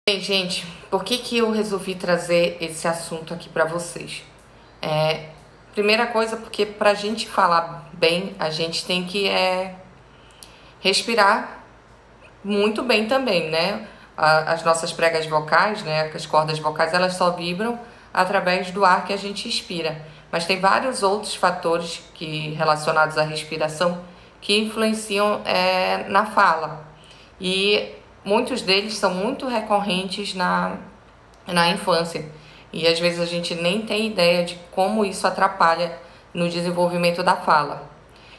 Bem, gente, por que eu resolvi trazer esse assunto aqui pra vocês? Primeira coisa, porque pra gente falar bem, a gente tem que respirar muito bem também, né? As nossas pregas vocais, né, as cordas vocais, elas só vibram através do ar que a gente expira. Mas tem vários outros fatores relacionados à respiração que influenciam na fala. E muitos deles são muito recorrentes na infância. E às vezes a gente nem tem ideia de como isso atrapalha no desenvolvimento da fala.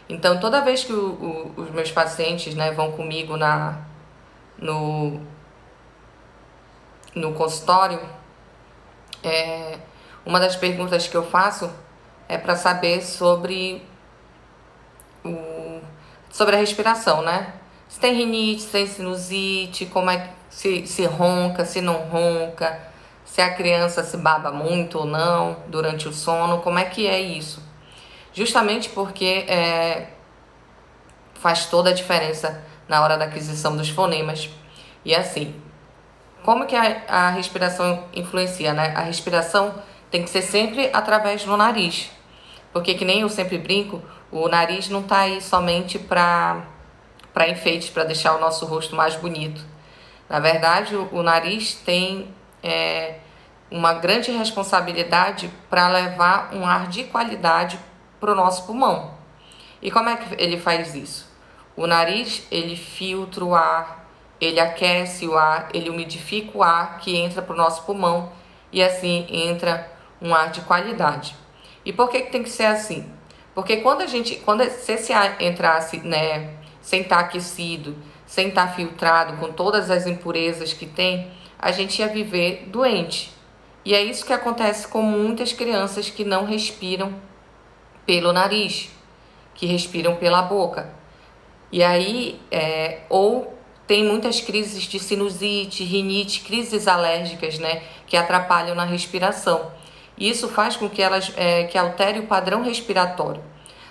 Então, toda vez que os meus pacientes, né, vão comigo no, no consultório, uma das perguntas que eu faço é para saber sobre a respiração, né? Se tem rinite, se tem sinusite, como é se ronca, se não ronca, se a criança se baba muito ou não durante o sono, como é que é isso? Justamente porque faz toda a diferença na hora da aquisição dos fonemas. E assim, como que a respiração influencia, né? A respiração tem que ser sempre através do nariz. Porque, que nem eu sempre brinco, o nariz não tá aí somente para enfeites, para deixar o nosso rosto mais bonito. Na verdade, o nariz tem uma grande responsabilidade para levar um ar de qualidade para o nosso pulmão. E como é que ele faz isso? O nariz, ele filtra o ar, ele aquece o ar, ele umidifica o ar que entra para o nosso pulmão e assim entra um ar de qualidade. E por que tem que ser assim? Porque se esse ar entrasse, né, sem estar aquecido, sem estar filtrado, com todas as impurezas que tem, a gente ia viver doente. E é isso que acontece com muitas crianças que não respiram pelo nariz, que respiram pela boca. E aí, ou tem muitas crises de sinusite, rinite, crises alérgicas, né, que atrapalham na respiração. Isso faz com que que altere o padrão respiratório.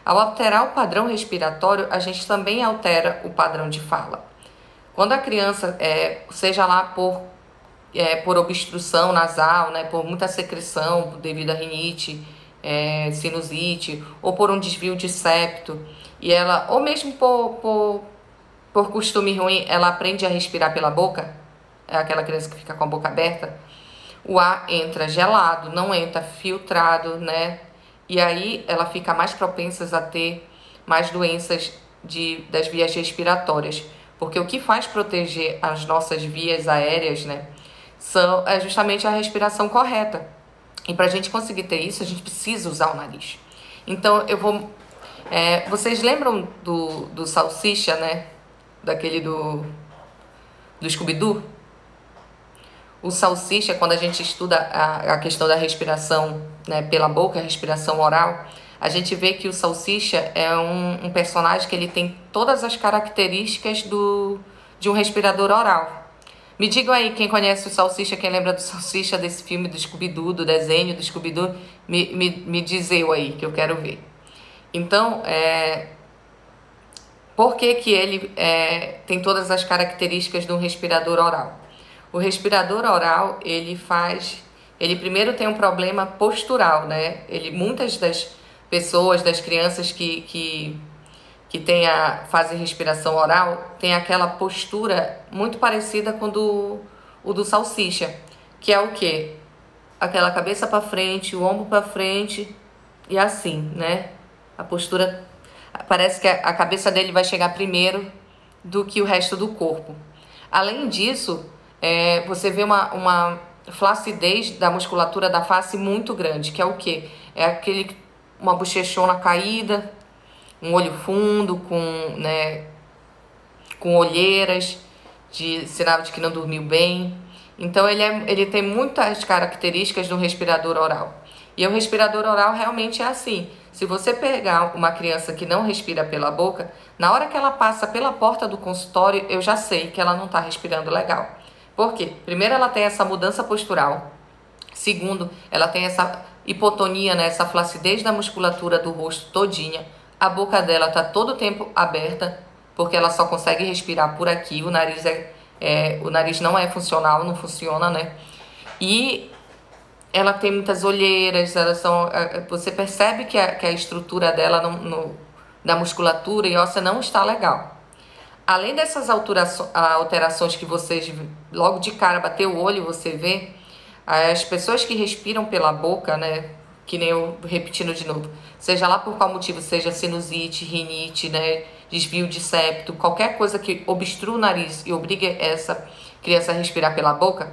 Ao alterar o padrão respiratório, a gente também altera o padrão de fala. Quando a criança, seja lá por obstrução nasal, né, por muita secreção devido a rinite, sinusite, ou por um desvio de septo, ou mesmo por costume ruim, ela aprende a respirar pela boca, é aquela criança que fica com a boca aberta, o ar entra gelado, não entra filtrado, né? E aí ela fica mais propensa a ter mais doenças das vias respiratórias. Porque o que faz proteger as nossas vias aéreas, né, é justamente a respiração correta. E para a gente conseguir ter isso, a gente precisa usar o nariz. Então, vocês lembram do Salsicha, né? Daquele do Scooby-Doo? O Salsicha, quando a gente estuda a questão da respiração, né, pela boca, a respiração oral, a gente vê que o Salsicha é um personagem que ele tem todas as características de um respirador oral. Me digam aí, quem conhece o Salsicha, quem lembra do Salsicha, desse filme do Scooby-Doo, do desenho do Scooby-Doo, me diz eu aí, que eu quero ver. Então, por que ele tem todas as características de um respirador oral? O respirador oral, ele primeiro tem um problema postural, né? Muitas das pessoas, das crianças que fazem respiração oral, tem aquela postura muito parecida com o do Salsicha, que é o quê? Aquela cabeça para frente, o ombro para frente e assim, né? A postura, parece que a cabeça dele vai chegar primeiro do que o resto do corpo. Além disso, você vê uma flacidez da musculatura da face muito grande, que é o quê? Uma bochechona caída, um olho fundo, com olheiras, de sinal de que não dormiu bem. Então, ele tem muitas características do respirador oral. E o respirador oral realmente é assim. Se você pegar uma criança que não respira pela boca, na hora que ela passa pela porta do consultório, eu já sei que ela não está respirando legal. Por quê? Primeiro, ela tem essa mudança postural. Segundo, ela tem essa hipotonia, né? Essa flacidez da musculatura do rosto todinha. A boca dela está todo o tempo aberta, porque ela só consegue respirar por aqui. O nariz O nariz não é funcional, não funciona, né? E ela tem muitas olheiras, você percebe que a estrutura dela da musculatura e óssea não está legal. Além dessas alterações que vocês logo de cara bater o olho, você vê, as pessoas que respiram pela boca, né, que nem eu repetindo de novo, seja lá por qual motivo, seja sinusite, rinite, né, desvio de septo, qualquer coisa que obstrua o nariz e obrigue essa criança a respirar pela boca,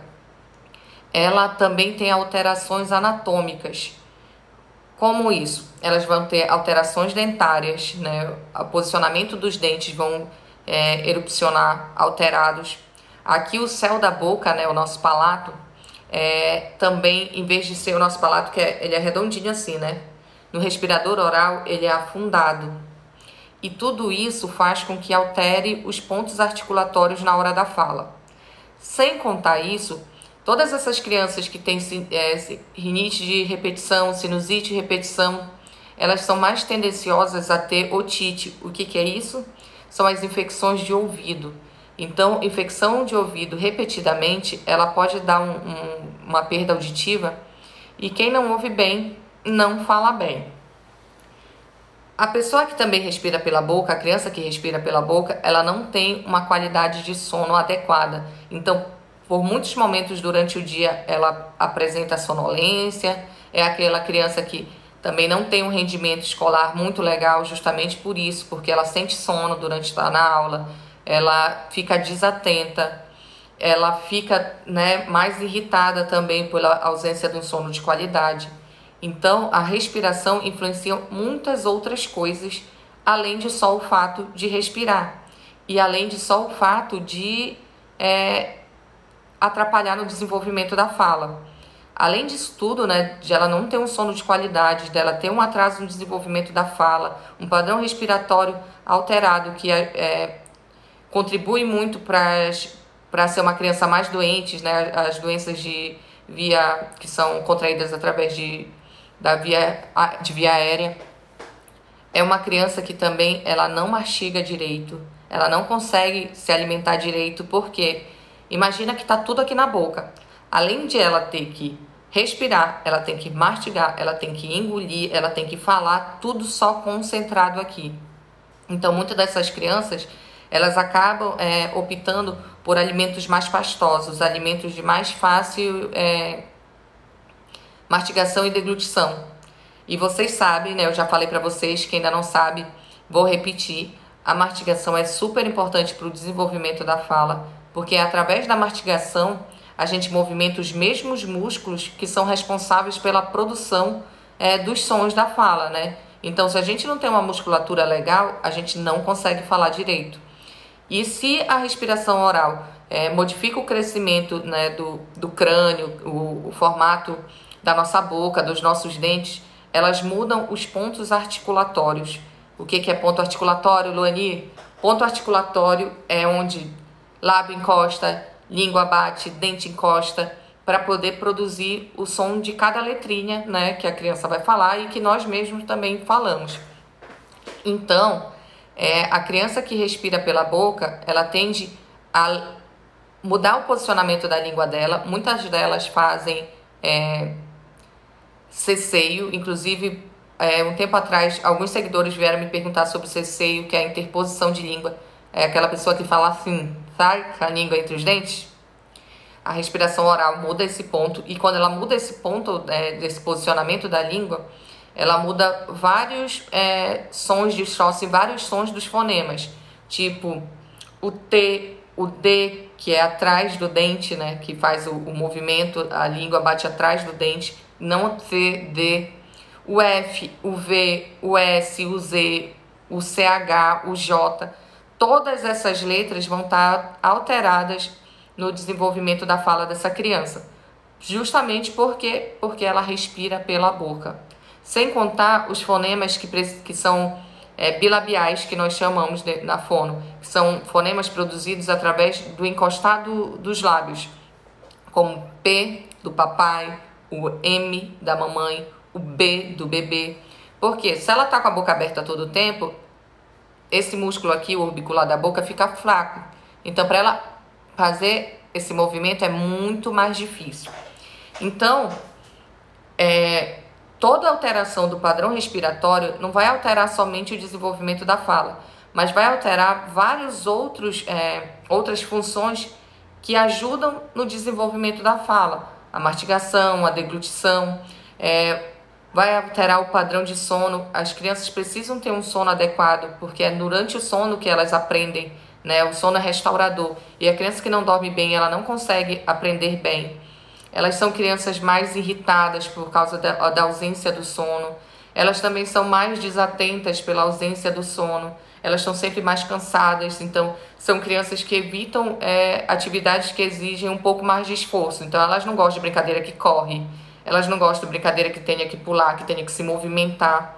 ela também tem alterações anatômicas. Como isso? Elas vão ter alterações dentárias, né? O posicionamento dos dentes vão erupcionar alterados. Aqui o céu da boca, né, o nosso palato, também, em vez de ser o nosso palato, ele é redondinho assim, né? No respirador oral, ele é afundado. E tudo isso faz com que altere os pontos articulatórios na hora da fala. Sem contar isso, todas essas crianças que têm rinite de repetição, sinusite de repetição, elas são mais tendenciosas a ter otite. O que é isso? São as infecções de ouvido. Então, infecção de ouvido repetidamente, ela pode dar uma perda auditiva, e quem não ouve bem, não fala bem. A pessoa que também respira pela boca, a criança que respira pela boca, ela não tem uma qualidade de sono adequada. Então, por muitos momentos durante o dia, ela apresenta sonolência, é aquela criança que também não tem um rendimento escolar muito legal, justamente por isso, porque ela sente sono durante estar na aula, ela fica desatenta, ela fica, né, mais irritada também pela ausência de um sono de qualidade. Então, a respiração influencia muitas outras coisas, além de só o fato de respirar. E além de só o fato de atrapalhar no desenvolvimento da fala. Além disso tudo, né, de ela não ter um sono de qualidade, dela ter um atraso no desenvolvimento da fala, um padrão respiratório alterado, que contribui muito para ser uma criança mais doente, né, as doenças que são contraídas através de via aérea. É uma criança que também ela não mastiga direito, ela não consegue se alimentar direito, porque imagina que está tudo aqui na boca. Além de ela ter que respirar, ela tem que mastigar, ela tem que engolir, ela tem que falar, tudo só concentrado aqui. Então, muitas dessas crianças, elas acabam optando por alimentos mais pastosos, alimentos de mais fácil mastigação e deglutição. E vocês sabem, né? Eu já falei para vocês, que ainda não sabe, vou repetir. A mastigação é super importante para o desenvolvimento da fala, porque através da mastigação a gente movimenta os mesmos músculos que são responsáveis pela produção dos sons da fala, né? Então, se a gente não tem uma musculatura legal, a gente não consegue falar direito. E se a respiração oral modifica o crescimento, né, do crânio, o formato da nossa boca, dos nossos dentes, elas mudam os pontos articulatórios. O que é ponto articulatório, Luani? Ponto articulatório é onde lábio encosta, língua bate, dente encosta, para poder produzir o som de cada letrinha, né, que a criança vai falar e que nós mesmos também falamos. Então, a criança que respira pela boca, ela tende a mudar o posicionamento da língua dela. Muitas delas fazem ceceio, inclusive um tempo atrás alguns seguidores vieram me perguntar sobre ceceio, que é a interposição de língua. É aquela pessoa que fala assim, sai com a língua entre os dentes. A respiração oral muda esse ponto, e quando ela muda esse ponto desse posicionamento da língua, ela muda vários sons de Strauss, vários sons dos fonemas, tipo o T, o D, que é atrás do dente, né, que faz o movimento, a língua bate atrás do dente, não C, D, o F, o V, o S, o Z, o CH, o J. Todas essas letras vão estar alteradas no desenvolvimento da fala dessa criança, justamente porque ela respira pela boca. Sem contar os fonemas que são bilabiais, que nós chamamos na fono, que são fonemas produzidos através do encostado dos lábios, como P do papai, o M da mamãe, o B do bebê. Porque se ela está com a boca aberta todo o tempo, esse músculo aqui, o orbicular da boca, fica fraco. Então, para ela fazer esse movimento é muito mais difícil. Então, toda alteração do padrão respiratório não vai alterar somente o desenvolvimento da fala, mas vai alterar vários outras funções que ajudam no desenvolvimento da fala. A mastigação, a deglutição, vai alterar o padrão de sono. As crianças precisam ter um sono adequado, porque é durante o sono que elas aprendem, né? O sono é restaurador. E a criança que não dorme bem, ela não consegue aprender bem. Elas são crianças mais irritadas por causa da ausência do sono. Elas também são mais desatentas pela ausência do sono. Elas estão sempre mais cansadas. Então, são crianças que evitam atividades que exigem um pouco mais de esforço. Então, elas não gostam de brincadeira que corre. Elas não gostam de brincadeira que tenha que pular, que tenha que se movimentar.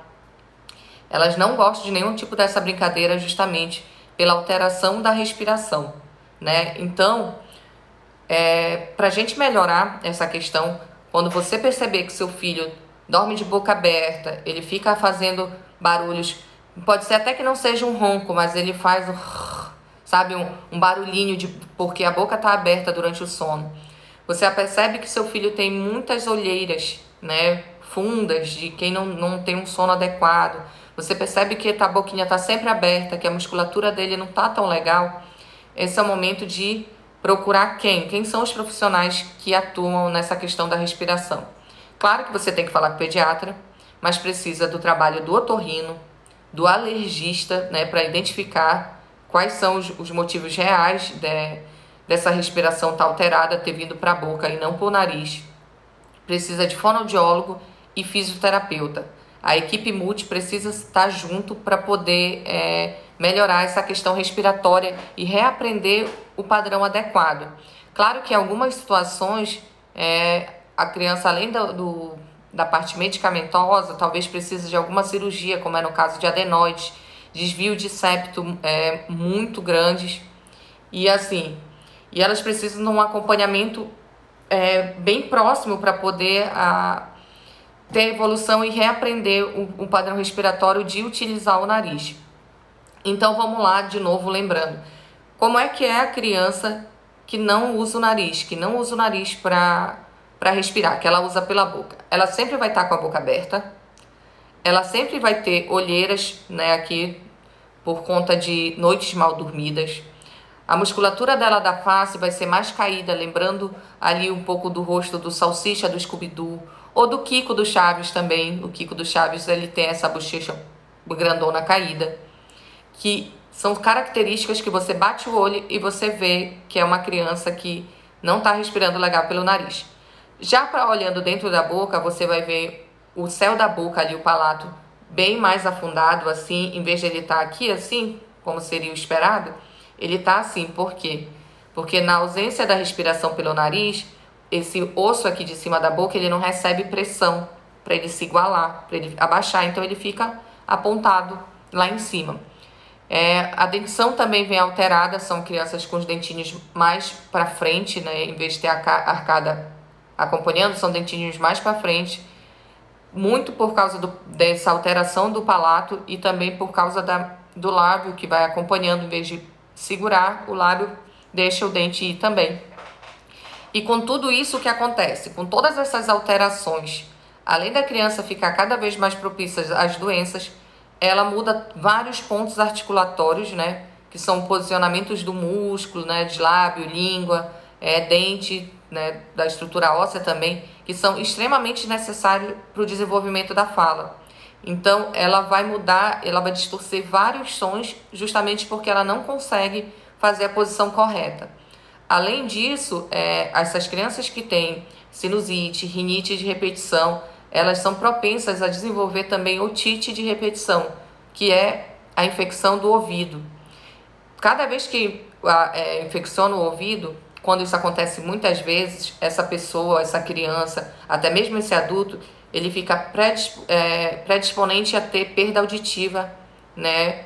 Elas não gostam de nenhum tipo dessa brincadeira justamente pela alteração da respiração, né? Então, para a gente melhorar essa questão, quando você perceber que seu filho dorme de boca aberta, ele fica fazendo barulhos, pode ser até que não seja um ronco, mas ele faz sabe, um barulhinho porque a boca está aberta durante o sono. Você percebe que seu filho tem muitas olheiras, né, fundas, de quem não tem um sono adequado. Você percebe que a boquinha está sempre aberta, que a musculatura dele não está tão legal. Esse é o momento de procurar quem são os profissionais que atuam nessa questão da respiração. Claro que você tem que falar com o pediatra, mas precisa do trabalho do otorrino, do alergista, né, para identificar quais são os motivos reais dessa respiração estar alterada, ter vindo para a boca e não para o nariz. Precisa de fonoaudiólogo e fisioterapeuta. A equipe multi precisa estar junto para poder melhorar essa questão respiratória e reaprender o padrão adequado. Claro que em algumas situações a criança, além da parte medicamentosa, talvez precise de alguma cirurgia, como é no caso de adenoides, desvio de septo muito grandes, e elas precisam de um acompanhamento bem próximo para poder ter evolução e reaprender o padrão respiratório de utilizar o nariz. Então vamos lá de novo lembrando, como é que é a criança que não usa o nariz, para respirar, que ela usa pela boca? Ela sempre vai estar com a boca aberta, ela sempre vai ter olheiras, né, aqui por conta de noites mal dormidas. A musculatura dela da face vai ser mais caída, lembrando ali um pouco do rosto do Salsicha, do Scooby-Doo, ou do Kiko do Chaves também. O Kiko do Chaves, ele tem essa bochecha grandona caída, que são características que você bate o olho e você vê que é uma criança que não está respirando legal pelo nariz. Já olhando dentro da boca, você vai ver o céu da boca ali, o palato, bem mais afundado, assim, em vez de ele estar aqui assim, como seria o esperado, ele está assim. Por quê? Porque na ausência da respiração pelo nariz, esse osso aqui de cima da boca, ele não recebe pressão para ele se igualar, para ele abaixar, então ele fica apontado lá em cima. A dentição também vem alterada, são crianças com os dentinhos mais para frente, né? Em vez de ter a arcada acompanhando, são dentinhos mais para frente, muito por causa dessa alteração do palato e também por causa do lábio que vai acompanhando, em vez de segurar o lábio, deixa o dente ir também. E com tudo isso, o que acontece? Com todas essas alterações, além da criança ficar cada vez mais propícia às doenças, ela muda vários pontos articulatórios, né? Que são posicionamentos do músculo, né? De lábio, língua, dente, né? Da estrutura óssea também, que são extremamente necessários para o desenvolvimento da fala. Então, ela vai mudar, ela vai distorcer vários sons, justamente porque ela não consegue fazer a posição correta. Além disso, essas crianças que têm sinusite, rinite de repetição, elas são propensas a desenvolver também otite de repetição, que é a infecção do ouvido. Cada vez que infecciona o ouvido, quando isso acontece muitas vezes, essa pessoa, essa criança, até mesmo esse adulto, ele fica predisponente a ter perda auditiva, né?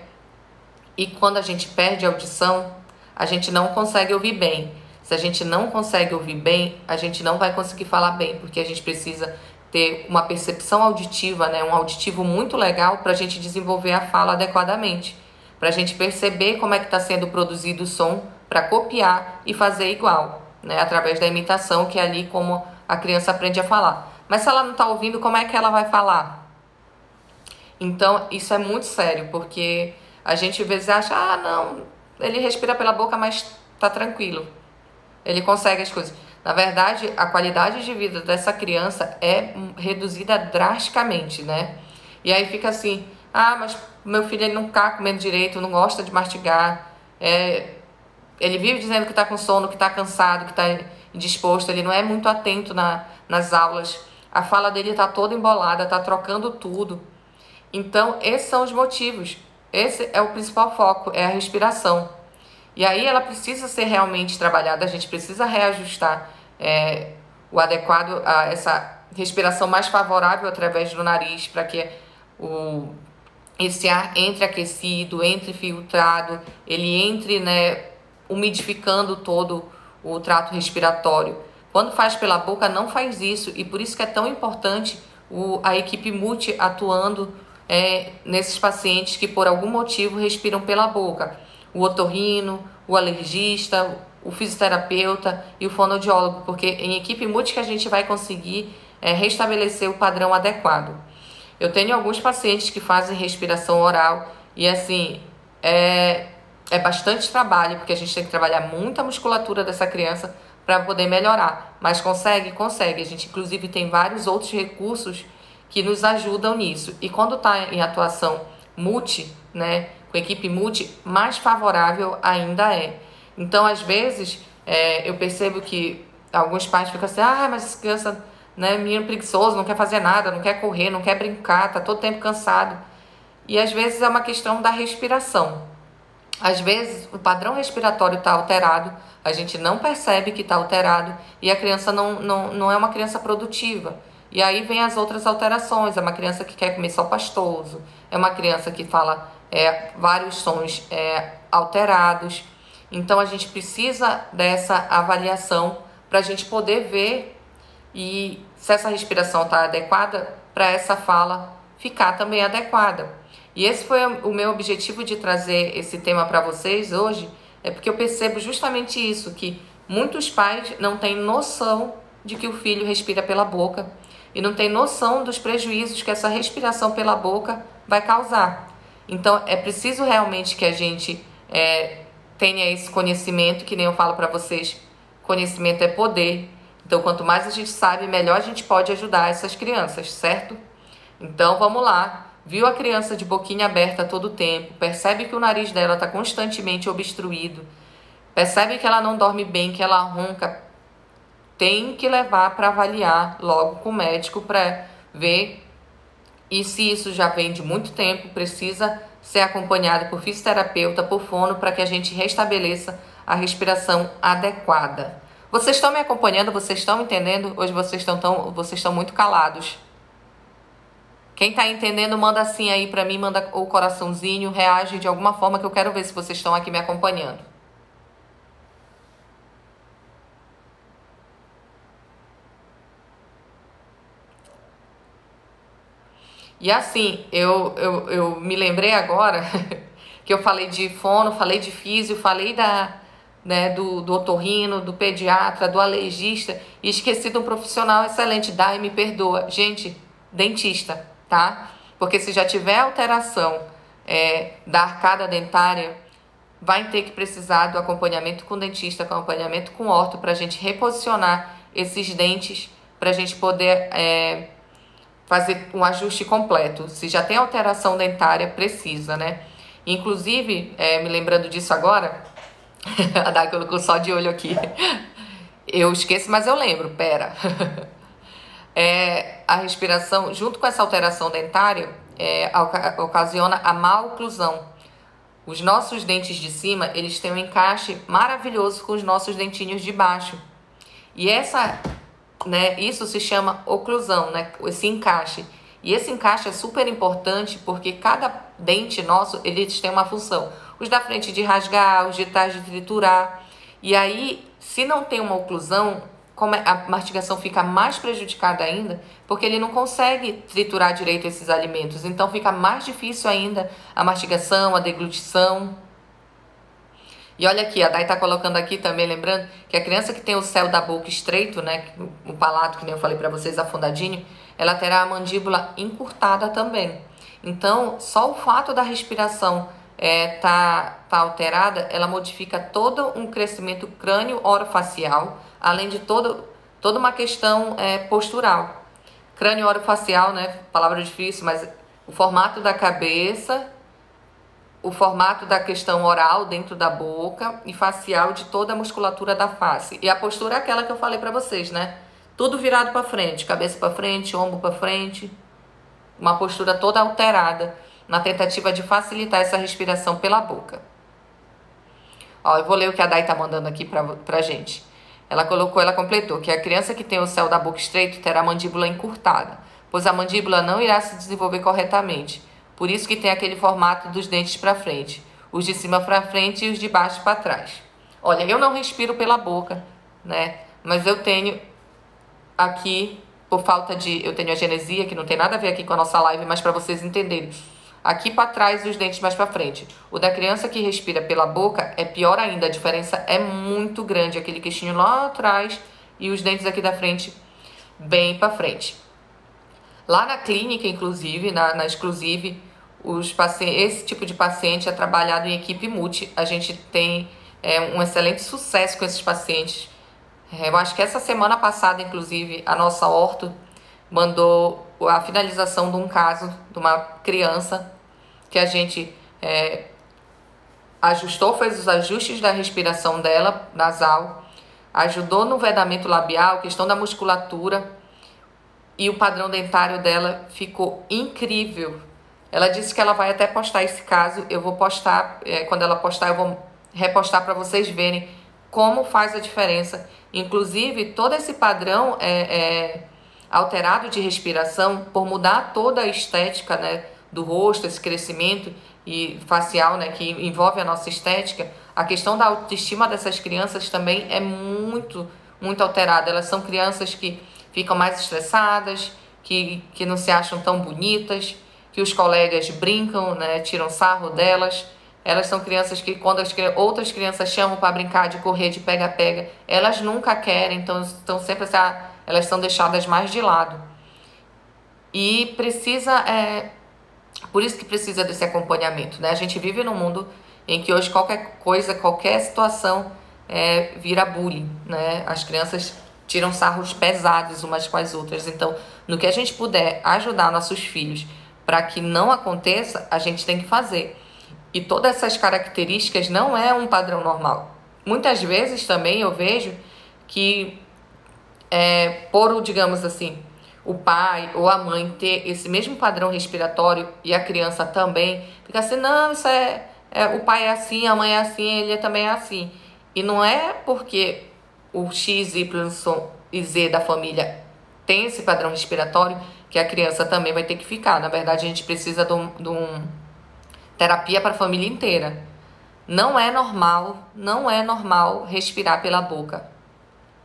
E quando a gente perde a audição, a gente não consegue ouvir bem. Se a gente não consegue ouvir bem, a gente não vai conseguir falar bem, porque a gente precisa ter uma percepção auditiva, né? Um auditivo muito legal para a gente desenvolver a fala adequadamente, para a gente perceber como é que está sendo produzido o som para copiar e fazer igual, né? Através da imitação, que é ali como a criança aprende a falar. Mas se ela não está ouvindo, como é que ela vai falar? Então, isso é muito sério, porque a gente às vezes acha, ah, não, ele respira pela boca, mas tá tranquilo. Ele consegue as coisas. Na verdade, a qualidade de vida dessa criança é reduzida drasticamente, né? E aí fica assim, ah, mas meu filho ele não tá comendo direito, não gosta de mastigar, ele vive dizendo que tá com sono, que tá cansado, que tá indisposto, ele não é muito atento nas aulas, a fala dele tá toda embolada, tá trocando tudo. Então, esses são os motivos. Esse é o principal foco, é a respiração. E aí ela precisa ser realmente trabalhada, a gente precisa reajustar o adequado a essa respiração mais favorável através do nariz, para que esse ar entre aquecido, entre filtrado, ele entre, né, umidificando todo o trato respiratório. Quando faz pela boca, não faz isso, e por isso que é tão importante a equipe multi atuando nesses pacientes que por algum motivo respiram pela boca. O otorrino, o alergista, o fisioterapeuta e o fonoaudiólogo, porque em equipe multi que a gente vai conseguir restabelecer o padrão adequado. Eu tenho alguns pacientes que fazem respiração oral e assim, é bastante trabalho, porque a gente tem que trabalhar muita musculatura dessa criança para poder melhorar. Mas consegue? Consegue. A gente inclusive tem vários outros recursos que nos ajudam nisso. E quando está em atuação multi, né, com equipe multi, mais favorável ainda é. Então, às vezes, eu percebo que alguns pais ficam assim, ah, mas essa criança, né, menino preguiçoso, não quer fazer nada, não quer correr, não quer brincar, tá todo tempo cansado. E às vezes é uma questão da respiração. Às vezes o padrão respiratório está alterado, a gente não percebe que está alterado e a criança não é uma criança produtiva. E aí vem as outras alterações, é uma criança que quer comer só pastoso, é uma criança que fala vários sons alterados. Então a gente precisa dessa avaliação para a gente poder ver e se essa respiração está adequada para essa fala ficar também adequada. E esse foi o meu objetivo de trazer esse tema para vocês hoje, porque eu percebo justamente isso, que muitos pais não têm noção de que o filho respira pela boca e não tem noção dos prejuízos que essa respiração pela boca vai causar. Então, é preciso realmente que a gente tenha esse conhecimento, que nem eu falo para vocês, conhecimento é poder. Então, quanto mais a gente sabe, melhor a gente pode ajudar essas crianças, certo? Então, vamos lá. Viu a criança de boquinha aberta todo o tempo, percebe que o nariz dela está constantemente obstruído, percebe que ela não dorme bem, que ela ronca, tem que levar para avaliar logo com o médico para ver. E se isso já vem de muito tempo, precisa ser acompanhado por fisioterapeuta, por fono, para que a gente restabeleça a respiração adequada. Vocês estão me acompanhando? Vocês estão entendendo? Hoje vocês estão muito calados. Quem está entendendo, manda assim aí para mim, manda o coraçãozinho, reage de alguma forma que eu quero ver se vocês estão aqui me acompanhando. E assim, eu me lembrei agora que eu falei de fono, falei de físio, falei do otorrino, do pediatra, do alergista e esqueci de um profissional excelente, me perdoa. Gente, dentista, tá? Porque se já tiver alteração da arcada dentária, vai ter que precisar do acompanhamento com dentista, acompanhamento com orto, para a gente reposicionar esses dentes, para a gente poder fazer um ajuste completo. Se já tem alteração dentária, precisa, né? Inclusive, me lembrando disso agora, a Dai colocou só de olho aqui. Eu esqueço, mas eu lembro, pera. A respiração, junto com essa alteração dentária, ocasiona a má oclusão. Os nossos dentes de cima, eles têm um encaixe maravilhoso com os nossos dentinhos de baixo. E isso se chama oclusão, né? Esse encaixe. E esse encaixe é super importante porque cada dente nosso, eles têm uma função. Os da frente de rasgar, os de trás de triturar. E aí, se não tem uma oclusão, como a mastigação fica mais prejudicada ainda, porque ele não consegue triturar direito esses alimentos. Então, fica mais difícil ainda a mastigação, a deglutição. E olha aqui, a Dai tá colocando aqui também, lembrando que a criança que tem o céu da boca estreito, né, o palato, que nem eu falei para vocês, afundadinho, ela terá a mandíbula encurtada também. Então, só o fato da respiração tá alterada, ela modifica todo um crescimento crânio-orofacial, além de toda uma questão postural. Crânio-orofacial, né, palavra difícil, mas o formato da cabeça, o formato da questão oral dentro da boca e facial de toda a musculatura da face. E a postura é aquela que eu falei para vocês, né? Tudo virado para frente, cabeça para frente, ombro para frente. Uma postura toda alterada na tentativa de facilitar essa respiração pela boca. Ó, eu vou ler o que a Dai tá mandando aqui pra gente. Ela completou que a criança que tem o céu da boca estreito terá a mandíbula encurtada, pois a mandíbula não irá se desenvolver corretamente. Por isso que tem aquele formato dos dentes para frente, os de cima para frente e os de baixo para trás. Olha, eu não respiro pela boca, né? Mas eu tenho aqui, por falta de... Eu tenho a genesia, que não tem nada a ver aqui com a nossa live, mas para vocês entenderem. Aqui para trás e os dentes mais para frente. O da criança que respira pela boca é pior ainda, a diferença é muito grande. Aquele queixinho lá atrás e os dentes aqui da frente bem para frente. Lá na clínica, inclusive, na Exclusive, esse tipo de paciente é trabalhado em equipe multi. A gente tem um excelente sucesso com esses pacientes. Eu acho que essa semana passada, inclusive, a nossa orto mandou a finalização de um caso de uma criança que a gente ajustou, fez os ajustes da respiração dela, nasal, ajudou no vedamento labial, questão da musculatura, e o padrão dentário dela ficou incrível. Ela disse que ela vai até postar esse caso. Eu vou postar, quando ela postar, eu vou repostar para vocês verem como faz a diferença. Inclusive, todo esse padrão alterado de respiração, por mudar toda a estética, né, do rosto, esse crescimento e facial, né, que envolve a nossa estética, a questão da autoestima dessas crianças também é muito, muito alterada. Elas são crianças que ficam mais estressadas, que não se acham tão bonitas, que os colegas brincam, né, tiram sarro delas. Elas são crianças que, quando outras crianças chamam para brincar de correr, de pega-pega, elas nunca querem, então estão sempre elas são deixadas mais de lado. E precisa, por isso que precisa desse acompanhamento, né? A gente vive num mundo em que hoje qualquer coisa, qualquer situação vira bullying, né? As crianças tiram sarros pesados umas com as outras. Então, no que a gente puder ajudar nossos filhos para que não aconteça, a gente tem que fazer. E todas essas características não é um padrão normal. Muitas vezes também eu vejo que digamos assim, o pai ou a mãe ter esse mesmo padrão respiratório e a criança também, fica assim, não, isso o pai é assim, a mãe é assim, ele também é assim. E não é porque o X, Y e Z da família tem esse padrão respiratório que a criança também vai ter que ficar. Na verdade, a gente precisa de um terapia para a família inteira. Não é normal respirar pela boca.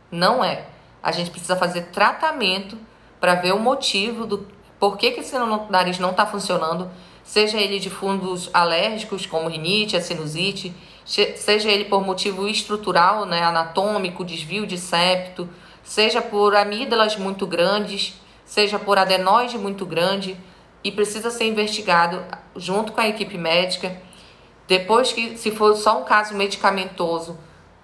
Não é. A gente precisa fazer tratamento para ver o motivo do porquê que esse nariz não está funcionando, seja ele de fundos alérgicos, como rinite, a sinusite, seja ele por motivo estrutural, né, anatômico, desvio de septo, seja por amígdalas muito grandes, seja por adenoide muito grande, e precisa ser investigado junto com a equipe médica. Depois que, se for só um caso medicamentoso,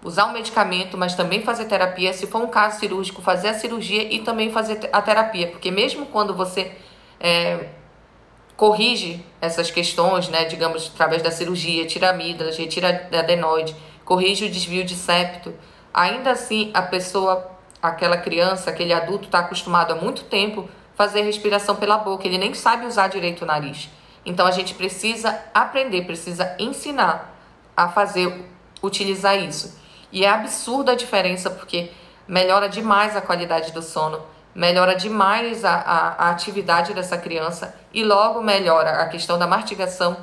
usar o medicamento, mas também fazer terapia. Se for um caso cirúrgico, fazer a cirurgia e também fazer a terapia. Porque mesmo quando você corrige essas questões, né, digamos, através da cirurgia, tira amígdalas, retira a adenoide, corrige o desvio de septo, ainda assim a pessoa, aquela criança, aquele adulto está acostumado há muito tempo fazer respiração pela boca, ele nem sabe usar direito o nariz. Então a gente precisa aprender, precisa ensinar a utilizar isso. E é absurda a diferença, porque melhora demais a qualidade do sono, melhora demais a atividade dessa criança e logo melhora a questão da mastigação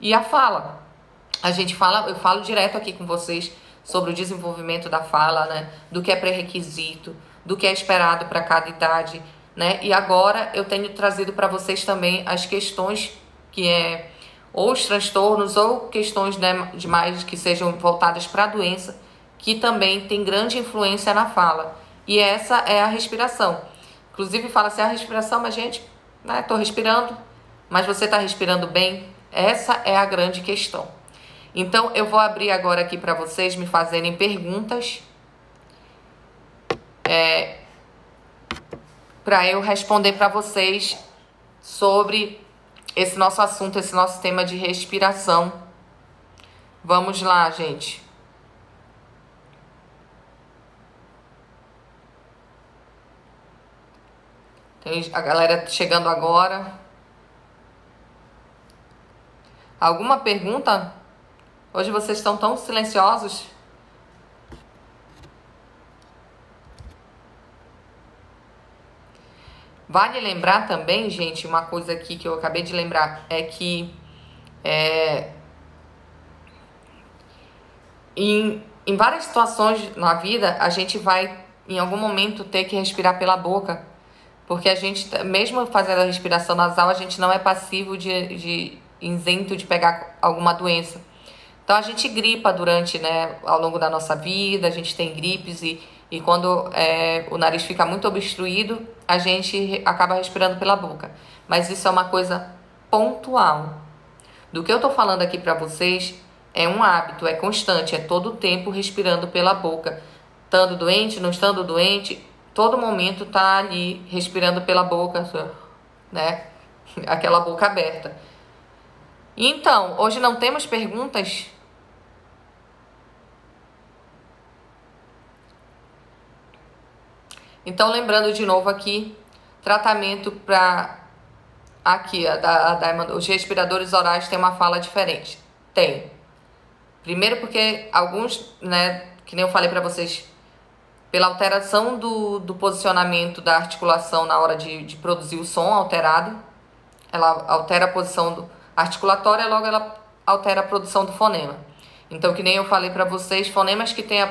e a fala. Eu falo direto aqui com vocês sobre o desenvolvimento da fala, né? Do que é pré-requisito, do que é esperado para cada idade, né? E agora eu tenho trazido para vocês também as questões que ou os transtornos ou questões, né, demais que sejam voltadas para a doença, que também tem grande influência na fala. E essa é a respiração. Inclusive fala assim, a respiração, mas gente, né, tô respirando, mas você está respirando bem? Essa é a grande questão. Então eu vou abrir agora aqui para vocês me fazerem perguntas para eu responder para vocês sobre esse nosso assunto, esse nosso tema de respiração. Vamos lá, gente. Tem a galera chegando agora. Alguma pergunta? Hoje vocês estão tão silenciosos. Vale lembrar também, gente, uma coisa aqui que eu acabei de lembrar, é que em várias situações na vida, a gente vai, em algum momento, ter que respirar pela boca. Porque a gente, mesmo fazendo a respiração nasal, a gente não é passivo de isento de pegar alguma doença. Então, a gente gripa durante, né, ao longo da nossa vida, a gente tem gripes e quando o nariz fica muito obstruído, a gente acaba respirando pela boca. Mas isso é uma coisa pontual. Do que eu tô falando aqui pra vocês é um hábito, é constante, é todo o tempo respirando pela boca. Estando doente, não estando doente, todo momento tá ali respirando pela boca, né? Aquela boca aberta. Então, hoje não temos perguntas? Então, lembrando de novo aqui, tratamento para aqui, os respiradores orais têm uma fala diferente. Tem. Primeiro porque alguns, né, que nem eu falei para vocês, pela alteração do posicionamento da articulação na hora de produzir o som alterado, ela altera a posição articulatória, logo ela altera a produção do fonema. Então, que nem eu falei para vocês, fonemas que têm a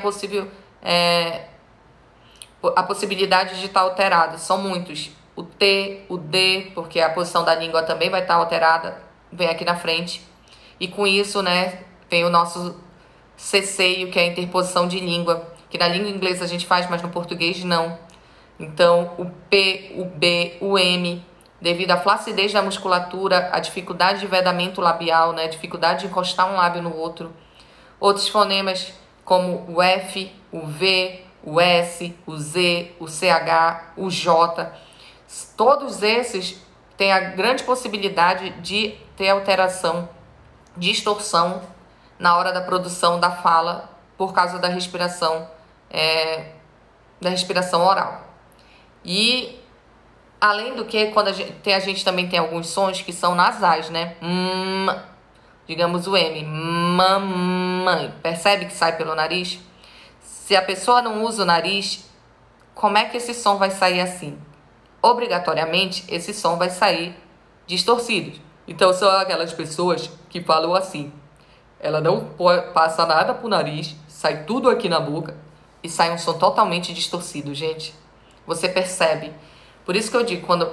possibilidade de estar alterado são muitos. O T, o D, porque a posição da língua também vai estar alterada, vem aqui na frente. E com isso, né, vem o nosso ceceio, que é a interposição de língua, que na língua inglesa a gente faz, mas no português não. Então, o P, o B, o M, devido à flacidez da musculatura, a dificuldade de vedamento labial, né, dificuldade de encostar um lábio no outro. Outros fonemas, como o F, o V, o S, o Z, o CH, o J, todos esses têm a grande possibilidade de ter alteração, distorção na hora da produção da fala por causa da respiração oral. E além do que, quando a gente também tem alguns sons que são nasais, né? Digamos o M, mamãe. Percebe que sai pelo nariz? Se a pessoa não usa o nariz, como é que esse som vai sair assim? Obrigatoriamente, esse som vai sair distorcido. Então, são aquelas pessoas que falam assim. Ela não passa nada pro nariz, sai tudo aqui na boca e sai um som totalmente distorcido, gente. Você percebe. Por isso que eu digo, quando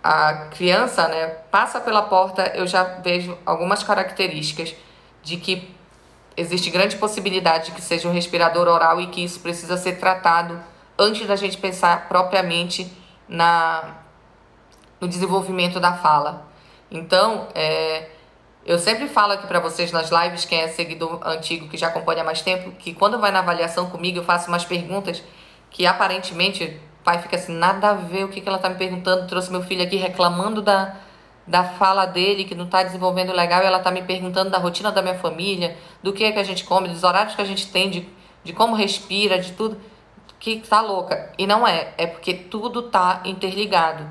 a criança, né, passa pela porta, eu já vejo algumas características de que existe grande possibilidade de que seja um respirador oral e que isso precisa ser tratado antes da gente pensar propriamente no desenvolvimento da fala. Então, eu sempre falo aqui para vocês nas lives, quem é seguidor antigo, que já acompanha há mais tempo, que quando vai na avaliação comigo eu faço umas perguntas que aparentemente o pai fica assim, nada a ver o que ela tá me perguntando, trouxe meu filho aqui reclamando da fala dele, que não está desenvolvendo legal, e ela está me perguntando da rotina da minha família, do que é que a gente come, dos horários que a gente tem, de como respira, de tudo, que tá louca. E não é porque tudo tá interligado.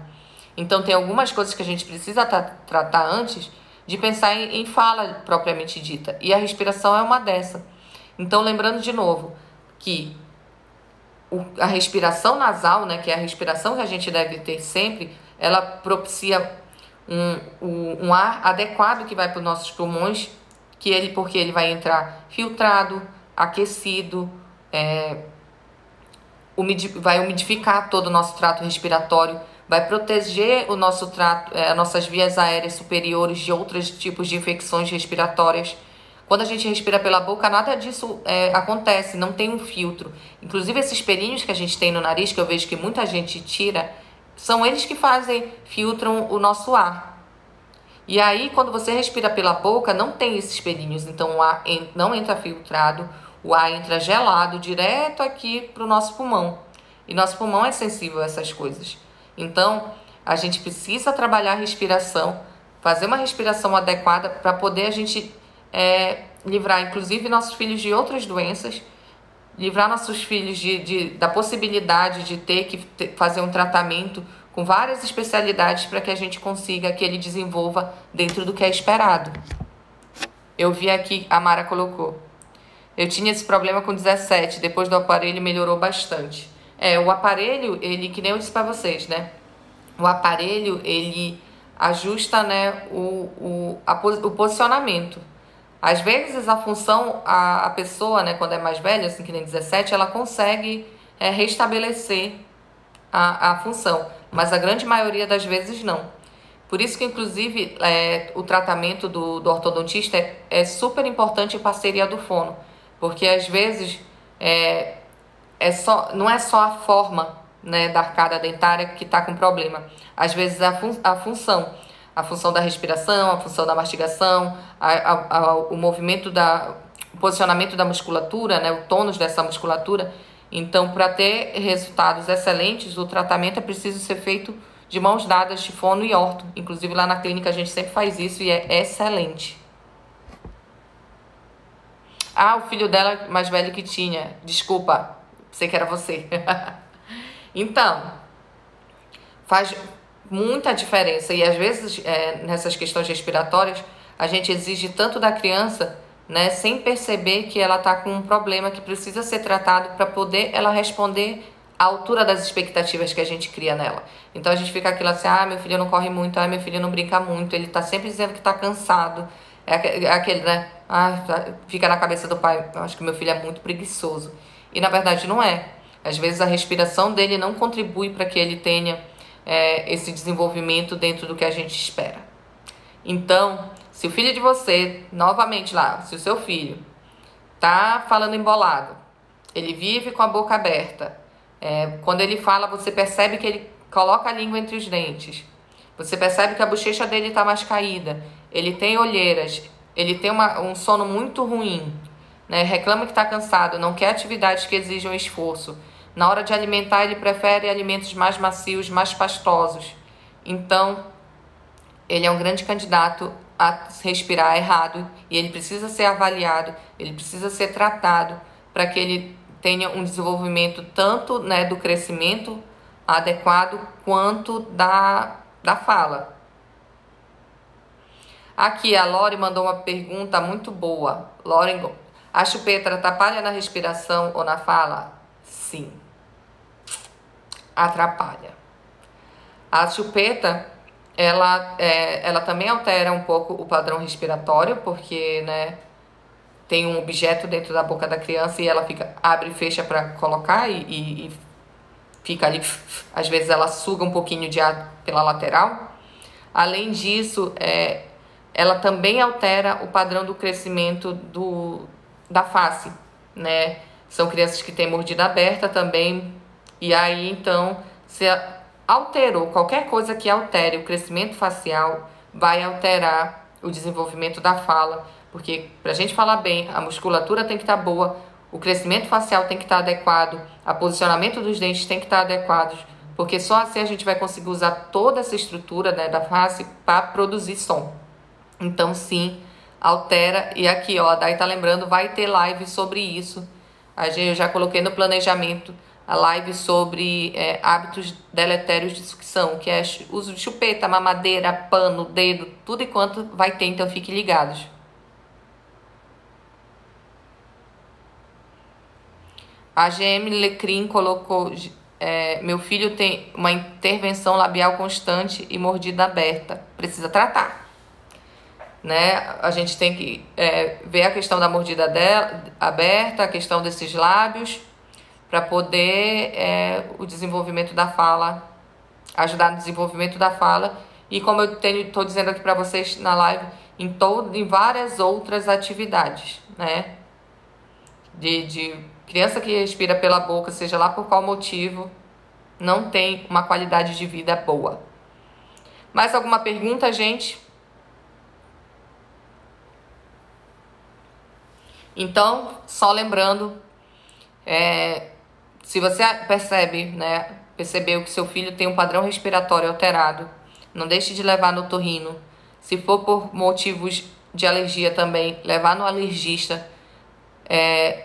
Então tem algumas coisas que a gente precisa tratar antes de pensar em fala propriamente dita. E a respiração é uma dessa. Então, lembrando de novo que a respiração nasal, né, que é a respiração que a gente deve ter sempre, ela propicia um ar adequado que vai para os nossos pulmões, porque ele vai entrar filtrado, aquecido, vai umidificar todo o nosso trato respiratório, vai proteger o nosso trato, as nossas vias aéreas superiores de outros tipos de infecções respiratórias. Quando a gente respira pela boca, nada disso acontece, não tem um filtro. Inclusive esses pelinhos que a gente tem no nariz, que eu vejo que muita gente tira, são eles que filtram o nosso ar. E aí, quando você respira pela boca, não tem esses pelinhos, então o ar não entra filtrado, o ar entra gelado direto aqui para o nosso pulmão. E nosso pulmão é sensível a essas coisas. Então, a gente precisa trabalhar a respiração, fazer uma respiração adequada para poder a gente livrar, inclusive, nossos filhos de outras doenças, livrar nossos filhos da possibilidade de ter que fazer um tratamento com várias especialidades para que a gente consiga que ele desenvolva dentro do que é esperado. Eu vi aqui, a Mara colocou. Eu tinha esse problema com 17, depois do aparelho melhorou bastante. O aparelho, ele, que nem eu disse para vocês, né? O aparelho, ele ajusta, né, o posicionamento. Às vezes a função, a pessoa, né, quando é mais velha, assim que nem 17, ela consegue restabelecer a função, mas a grande maioria das vezes não. Por isso que, inclusive, o tratamento do ortodontista é super importante em parceria do fono, porque às vezes não é só a forma, né, da arcada dentária que está com problema. Às vezes a função da respiração, a função da mastigação, o movimento o posicionamento da musculatura, né, o tônus dessa musculatura. Então, para ter resultados excelentes, o tratamento é preciso ser feito de mãos dadas de fono e orto. Inclusive, lá na clínica a gente sempre faz isso e é excelente. O filho dela mais velho que tinha. Desculpa, sei que era você. Então, faz muita diferença. E às vezes, nessas questões respiratórias, a gente exige tanto da criança, né, sem perceber que ela está com um problema que precisa ser tratado para poder ela responder à altura das expectativas que a gente cria nela. Então a gente fica aquilo assim, meu filho não corre muito, meu filho não brinca muito, ele está sempre dizendo que está cansado. É aquele, né, fica na cabeça do pai, eu acho que meu filho é muito preguiçoso. E na verdade não é. Às vezes a respiração dele não contribui para que ele tenha esse desenvolvimento dentro do que a gente espera. Então, se o filho de você, novamente lá, se o seu filho tá falando embolado, ele vive com a boca aberta, quando ele fala, você percebe que ele coloca a língua entre os dentes, você percebe que a bochecha dele está mais caída, ele tem olheiras, ele tem um sono muito ruim, né? Reclama que está cansado, não quer atividades que exijam esforço. Na hora de alimentar, ele prefere alimentos mais macios, mais pastosos. Então, ele é um grande candidato a respirar errado e ele precisa ser avaliado, ele precisa ser tratado para que ele tenha um desenvolvimento tanto, né, do crescimento adequado quanto da fala. Aqui a Lore mandou uma pergunta muito boa. Lore, a chupeta atrapalha na respiração ou na fala? Sim, atrapalha. A chupeta, ela também altera um pouco o padrão respiratório, porque, né, tem um objeto dentro da boca da criança e ela abre e fecha para colocar e fica ali, às vezes ela suga um pouquinho de ar pela lateral. Além disso, ela também altera o padrão do crescimento da face, né? São crianças que têm mordida aberta também, e aí então, se alterou, qualquer coisa que altere o crescimento facial vai alterar o desenvolvimento da fala, porque pra gente falar bem, a musculatura tem que estar boa, o crescimento facial tem que estar adequado, o posicionamento dos dentes tem que estar adequados, porque só assim a gente vai conseguir usar toda essa estrutura, né, da face para produzir som. Então sim, altera. E aqui, ó, a Dai tá lembrando, vai ter live sobre isso. Eu já coloquei no planejamento a live sobre hábitos deletérios de sucção, que é uso de chupeta, mamadeira, pano, dedo, tudo e quanto vai ter, então fiquem ligados. A GM Lecrim colocou, meu filho tem uma intervenção labial constante e mordida aberta, precisa tratar. Né? A gente tem que ver a questão da mordida dela, aberta, a questão desses lábios, para poder o desenvolvimento da fala ajudar no desenvolvimento da fala. E como eu estou dizendo aqui para vocês na live, em várias outras atividades, né? De criança que respira pela boca, seja lá por qual motivo, não tem uma qualidade de vida boa. Mais alguma pergunta, gente? Então, só lembrando, se você percebeu que seu filho tem um padrão respiratório alterado, não deixe de levar no otorrino. Se for por motivos de alergia também, levar no alergista.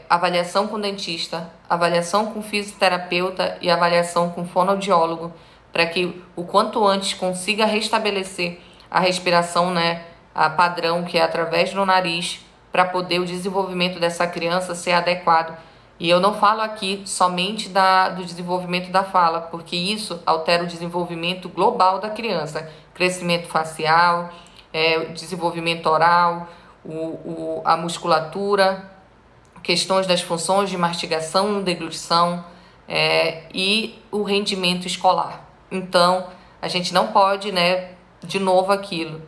Avaliação com dentista, avaliação com fisioterapeuta e avaliação com fonoaudiólogo, para que o quanto antes consiga restabelecer a respiração, né, a padrão, que é através do nariz, para poder o desenvolvimento dessa criança ser adequado. E eu não falo aqui somente do desenvolvimento da fala, porque isso altera o desenvolvimento global da criança. Crescimento facial, desenvolvimento oral, a musculatura, questões das funções de mastigação, deglutição e o rendimento escolar. Então, a gente não pode, de novo aquilo,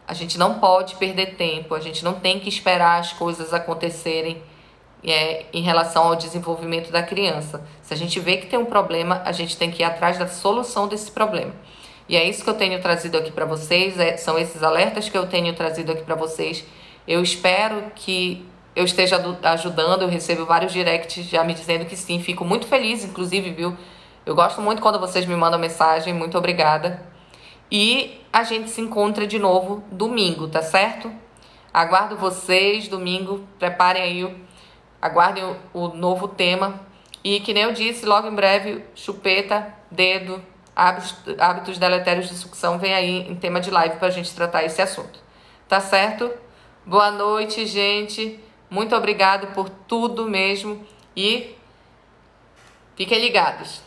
a gente não pode perder tempo, a gente não tem que esperar as coisas acontecerem em relação ao desenvolvimento da criança. Se a gente vê que tem um problema, a gente tem que ir atrás da solução desse problema. E é isso que eu tenho trazido aqui para vocês, são esses alertas que eu tenho trazido aqui para vocês. Eu espero que eu esteja ajudando, eu recebo vários directs já me dizendo que sim, fico muito feliz, inclusive, viu? Eu gosto muito quando vocês me mandam mensagem, muito obrigada. E a gente se encontra de novo domingo, tá certo? Aguardo vocês domingo, preparem aí, aguardem o novo tema. E que nem eu disse, logo em breve, chupeta, dedo, hábitos deletérios de sucção, vem aí em tema de live pra gente tratar esse assunto. Tá certo? Boa noite, gente. Muito obrigado por tudo mesmo e fiquem ligados.